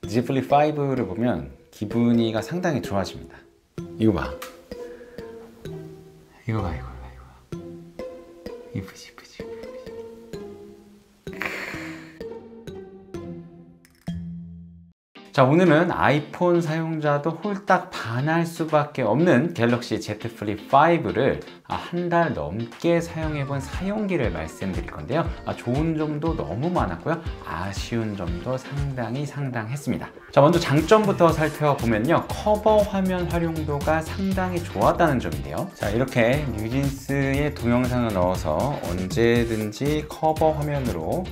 Z Flip 5를 보면 기분이가 상당히 좋아집니다. 이거 봐. 이거 봐. 이쁘지. 자, 오늘은 아이폰 사용자도 홀딱 반할 수밖에 없는 갤럭시 Z Flip 5를 한 달 넘게 사용해본 사용기를 말씀드릴 건데요. 좋은 점도 너무 많았고요. 아쉬운 점도 상당했습니다. 자, 먼저 장점부터 살펴보면요. 커버 화면 활용도가 상당히 좋았다는 점인데요. 자, 이렇게 뉴진스의 동영상을 넣어서 언제든지 커버 화면으로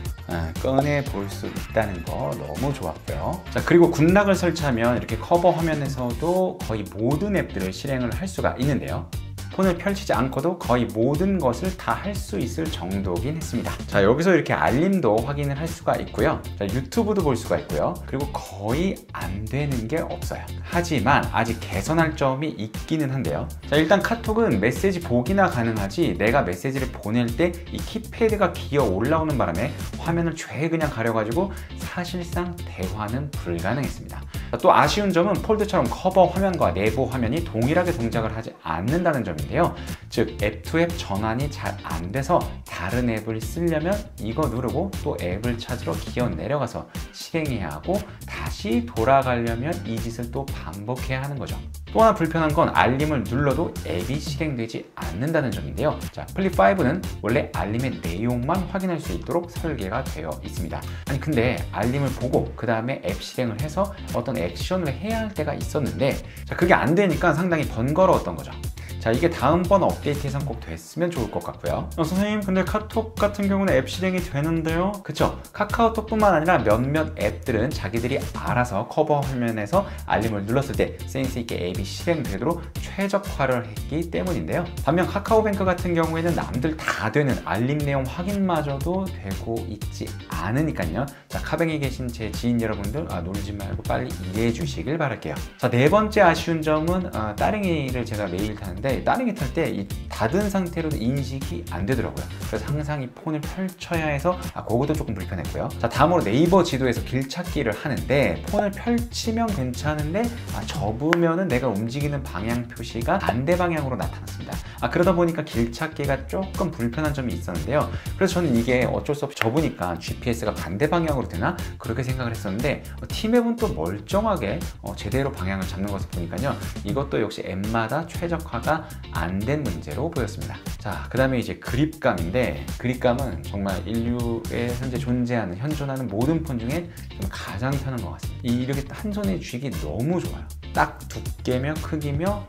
꺼내 볼 수 있다는 거 너무 좋았고요. 자, 그리고 군락을 설치하면 이렇게 커버 화면에서도 거의 모든 앱들을 실행을 할 수가 있는데요. 폰을 펼치지 않고도 거의 모든 것을 다 할 수 있을 정도긴 했습니다. 자, 여기서 이렇게 알림도 확인을 할 수가 있고요. 자, 유튜브도 볼 수가 있고요. 그리고 거의 안 되는 게 없어요. 하지만 아직 개선할 점이 있기는 한데요. 자, 일단 카톡은 메시지 보기나 가능하지 내가 메시지를 보낼 때 이 키패드가 기어 올라오는 바람에 화면을 죄 그냥 가려가지고 사실상 대화는 불가능했습니다. 자, 또 아쉬운 점은 폴드처럼 커버 화면과 내부 화면이 동일하게 동작을 하지 않는다는 점인데요. 즉 앱 투 앱 전환이 잘 안 돼서 다른 앱을 쓰려면 이거 누르고 또 앱을 찾으러 기어 내려가서 실행해야 하고 다시 돌아가려면 이 짓을 또 반복해야 하는 거죠. 또 하나 불편한 건 알림을 눌러도 앱이 실행되지 않는다는 점인데요. 자, 플립 5는 원래 알림의 내용만 확인할 수 있도록 설계가 되어 있습니다. 아니 근데 알림을 보고 그 다음에 앱 실행을 해서 어떤 액션을 해야 할 때가 있었는데 자, 그게 안 되니까 상당히 번거로웠던 거죠. 자, 이게 다음번 업데이트 예상 꼭 됐으면 좋을 것 같고요. 선생님, 근데 카톡 같은 경우는 앱 실행이 되는데요? 그쵸? 카카오톡뿐만 아니라 몇몇 앱들은 자기들이 알아서 커버 화면에서 알림을 눌렀을 때 센스 있게 앱이 실행되도록 최적화를 했기 때문인데요. 반면 카카오뱅크 같은 경우에는 남들 다 되는 알림 내용 확인마저도 되고 있지 않으니까요. 자, 카뱅에 계신 제 지인 여러분들 놀지 말고 빨리 이해해 주시길 바랄게요. 자, 네 번째 아쉬운 점은 따릉이를 제가 매일 타는데 따릉이 탈 때 이 닫은 상태로도 인식이 안 되더라고요. 그래서 항상 이 폰을 펼쳐야 해서 그것도 조금 불편했고요. 자, 다음으로 네이버 지도에서 길 찾기를 하는데 폰을 펼치면 괜찮은데 접으면은 내가 움직이는 방향 표시가 반대 방향으로 나타났습니다. 그러다 보니까 길 찾기가 조금 불편한 점이 있었는데요. 그래서 저는 이게 어쩔 수 없이 접으니까 GPS가 반대 방향으로 되나 그렇게 생각을 했었는데 T맵은 또 멀쩡하게 제대로 방향을 잡는 것을 보니까요. 이것도 역시 앱마다 최적화가 안 된 문제로 보였습니다. 자, 그 다음에 이제 그립감인데 그립감은 정말 인류에 현재 존재하는 현존하는 모든 폰 중에 좀 가장 편한 것 같습니다. 이렇게 한 손에 쥐기 너무 좋아요. 딱 두께며 크기며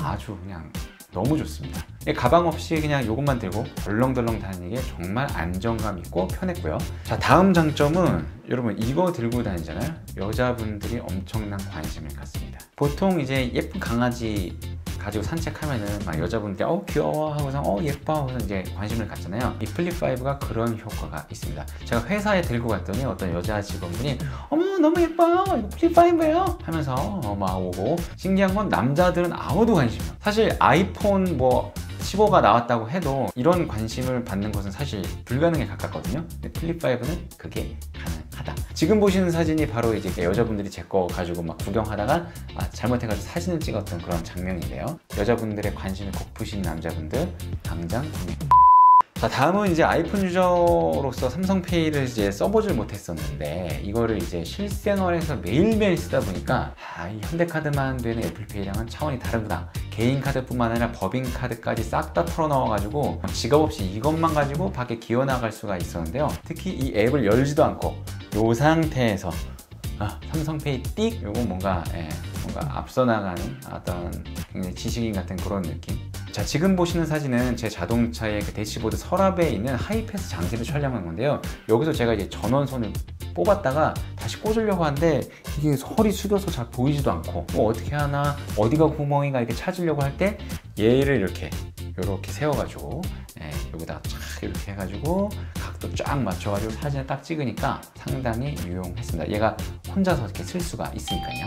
아주 그냥 너무 좋습니다. 가방 없이 그냥 이것만 들고 덜렁덜렁 다니는 게 정말 안정감 있고 편했고요. 자, 다음 장점은 여러분 이거 들고 다니잖아요. 여자분들이 엄청난 관심을 갖습니다. 보통 이제 예쁜 강아지 가지고 산책하면은 막 여자분들이 귀여워 하고서 예뻐 하고서 이제 관심을 갖잖아요. 이 플립 5가 그런 효과가 있습니다. 제가 회사에 들고 갔더니 어떤 여자 직원분이 어머 너무 예뻐요 이거 플립 5예요 하면서 막 오고 신기한 건 남자들은 아무도 관심이 없어요. 사실 아이폰 15가 나왔다고 해도 이런 관심을 받는 것은 사실 불가능에 가깝거든요. 근데 플립 5는 그게 가능하다. 지금 보시는 사진이 바로 이제 여자분들이 제 거 가지고 막 구경하다가 잘못해가지고 사진을 찍었던 그런 장면인데요. 여자분들의 관심이 고프신 남자분들 당장 구매. 자, 다음은 이제 아이폰 유저로서 삼성페이를 이제 써보질 못했었는데 이거를 이제 실생활에서 매일매일 쓰다 보니까 이 현대카드만 되는 애플페이랑은 차원이 다르구나. 개인카드뿐만 아니라 법인카드까지 싹 다 털어넣어가지고 지갑 없이 이것만 가지고 밖에 기어나갈 수가 있었는데요. 특히 이 앱을 열지도 않고 이 상태에서 삼성페이 띡 요거 뭔가 앞서 나가는 어떤 굉장히 지식인 같은 그런 느낌. 자, 지금 보시는 사진은 제 자동차의 그 대시보드 서랍에 있는 하이패스 장치를 촬영한 건데요. 여기서 제가 이제 전원선을 뽑았다가 다시 꽂으려고 하는데 이게 허리 숙여서 잘 보이지도 않고 어떻게 하나 어디가 구멍인가 이렇게 찾으려고 할 때 얘를 이렇게 세워가지고 여기다가 쫙 이렇게 해가지고 각도 쫙 맞춰가지고 사진을 딱 찍으니까 상당히 유용했습니다. 얘가 혼자서 이렇게 쓸 수가 있으니까요.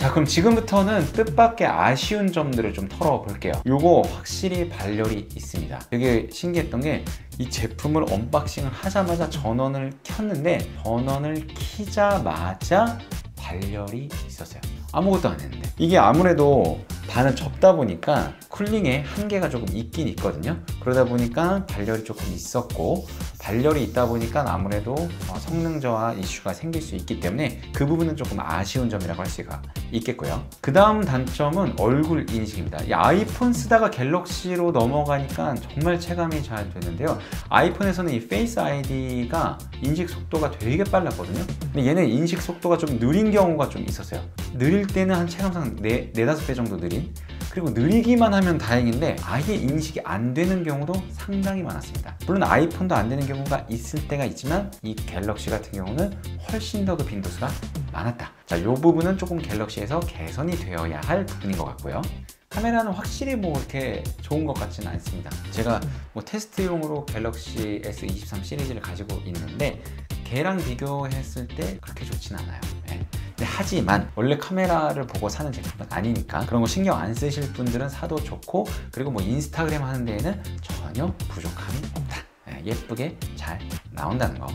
자, 그럼 지금부터는 뜻밖의 아쉬운 점들을 좀 털어볼게요. 요거 확실히 발열이 있습니다. 되게 신기했던 게 이 제품을 언박싱을 하자마자 전원을 켰는데 전원을 키자마자 발열이 있었어요. 아무것도 안 했는데. 이게 아무래도 반은 접다 보니까 쿨링에 한계가 조금 있긴 있거든요. 그러다 보니까 발열이 조금 있었고, 발열이 있다 보니까 아무래도 성능 저하 이슈가 생길 수 있기 때문에 그 부분은 조금 아쉬운 점이라고 할 수가 있겠고요. 그 다음 단점은 얼굴 인식입니다. 이 아이폰 쓰다가 갤럭시로 넘어가니까 정말 체감이 잘 되는데요. 아이폰에서는 이 페이스 아이디가 인식 속도가 되게 빨랐거든요. 근데 얘는 인식 속도가 좀 느린 경우가 좀 있었어요. 느릴 때는 한 체감상 4-5배 정도 느린, 그리고 느리기만 하면 다행인데 아예 인식이 안 되는 경우도 상당히 많았습니다. 물론 아이폰도 안 되는 경우가 있을 때가 있지만 이 갤럭시 같은 경우는 훨씬 더 그 빈도수가 많았다. 자, 이 부분은 조금 갤럭시에서 개선이 되어야 할 부분인 것 같고요. 카메라는 확실히 뭐 이렇게 좋은 것 같지는 않습니다. 제가 뭐 테스트용으로 갤럭시 S23 시리즈를 가지고 있는데 걔랑 비교했을 때 그렇게 좋진 않아요. 네. 하지만 원래 카메라를 보고 사는 제품은 아니니까 그런 거 신경 안 쓰실 분들은 사도 좋고, 그리고 뭐 인스타그램 하는 데에는 전혀 부족함이 없다. 네, 예쁘게 잘 나온다는 거.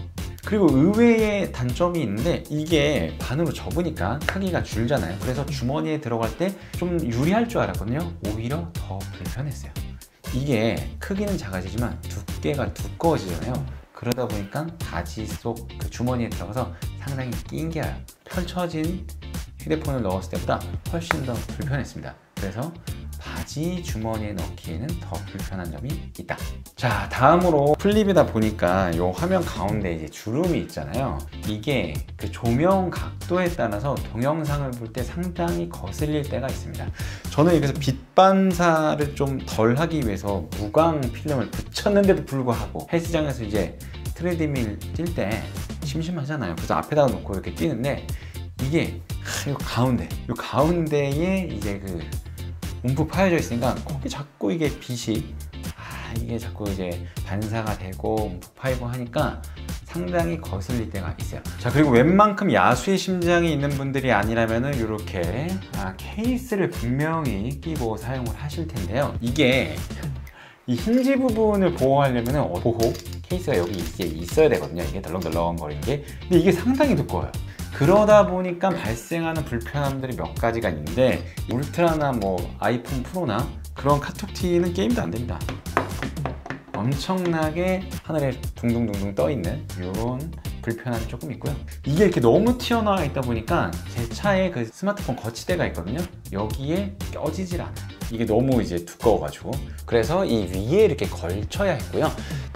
그리고 의외의 단점이 있는데 이게 반으로 접으니까 크기가 줄잖아요. 그래서 주머니에 들어갈 때 좀 유리할 줄 알았거든요. 오히려 더 불편했어요. 이게 크기는 작아지지만 두께가 두꺼워지잖아요. 그러다 보니까 바지 속 그 주머니에 들어가서 상당히 낑겨요. 펼쳐진 휴대폰을 넣었을 때보다 훨씬 더 불편했습니다. 그래서 바지 주머니에 넣기에는 더 불편한 점이 있다. 자, 다음으로 플립이다 보니까 이 화면 가운데 이제 주름이 있잖아요. 이게 그 조명 각도에 따라서 동영상을 볼 때 상당히 거슬릴 때가 있습니다. 저는 그래서 빛 반사를 좀 덜 하기 위해서 무광 필름을 붙였는데도 불구하고 헬스장에서 이제 트레드밀 뛸 때 심심하잖아요. 그래서 앞에다가 놓고 이렇게 뛰는데 이게 이 가운데에 이제 그 움푹 파여져 있으니까 거기 자꾸 이게 빛이 이게 자꾸 이제 반사가 되고 움푹 파이고 하니까 상당히 거슬릴 때가 있어요. 자, 그리고 웬만큼 야수의 심장이 있는 분들이 아니라면은 이렇게 케이스를 분명히 끼고 사용을 하실 텐데요. 이게 이 힌지 부분을 보호하려면 보호 케이스가 여기 있어야 되거든요. 이게 덜렁덜렁 거리는 게. 근데 이게 상당히 두꺼워요. 그러다 보니까 발생하는 불편함들이 몇 가지가 있는데, 울트라나 뭐 아이폰 프로나 그런 카톡티는 게임도 안 됩니다. 엄청나게 하늘에 둥둥둥둥 떠 있는 이런 불편함이 조금 있고요. 이게 이렇게 너무 튀어나와 있다 보니까 제 차에 그 스마트폰 거치대가 있거든요. 여기에 껴지질 않아요. 이게 너무 이제 두꺼워가지고. 그래서 이 위에 이렇게 걸쳐야 했고요.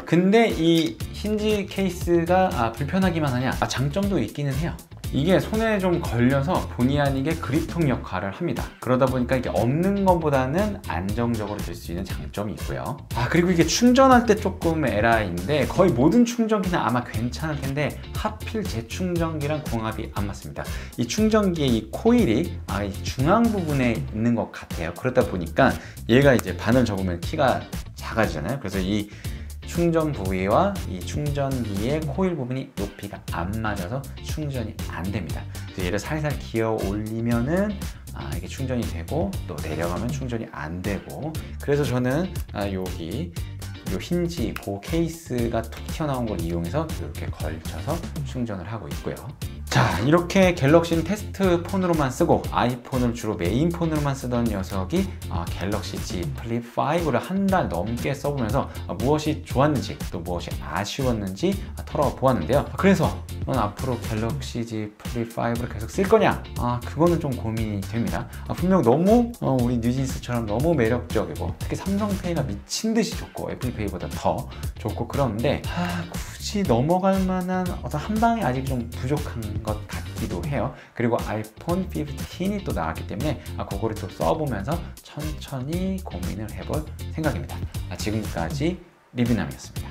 근데 이 힌지 케이스가 불편하기만 하냐? 장점도 있기는 해요. 이게 손에 좀 걸려서 본의 아니게 그립통 역할을 합니다. 그러다 보니까 이게 없는 것보다는 안정적으로 될 수 있는 장점이 있고요. 그리고 이게 충전할 때 조금 에라인데, 거의 모든 충전기는 아마 괜찮을 텐데 하필 제 충전기랑 궁합이 안 맞습니다. 이 충전기의 이 코일이 이 중앙 부분에 있는 것 같아요. 그러다 보니까 얘가 이제 반을 접으면 키가 작아지잖아요. 그래서 이 충전 부위와 이 충전기의 코일 부분이 높이가 안 맞아서 충전이 안 됩니다. 그래서 얘를 살살 기어 올리면은 이게 충전이 되고, 또 내려가면 충전이 안 되고, 그래서 저는 여기 요 힌지 보호 케이스가 툭 튀어나온 걸 이용해서 이렇게 걸쳐서 충전을 하고 있고요. 자, 이렇게 갤럭시는 테스트 폰으로만 쓰고 아이폰을 주로 메인 폰으로만 쓰던 녀석이 갤럭시 Z 플립 5를 한 달 넘게 써보면서 무엇이 좋았는지 또 무엇이 아쉬웠는지 털어보았는데요. 그래서 넌 앞으로 갤럭시 Z 플립 5를 계속 쓸 거냐? 그거는 좀 고민이 됩니다. 분명 너무 우리 뉴진스처럼 너무 매력적이고, 특히 삼성페이가 미친 듯이 좋고 애플페이보다 더 좋고 그런데 굳이 넘어갈 만한 어떤 한 방이 아직 좀 부족한 것 같기도 해요. 그리고 아이폰 15이 또 나왔기 때문에 그거를 또 써보면서 천천히 고민을 해볼 생각입니다. 지금까지 리뷰남이었습니다.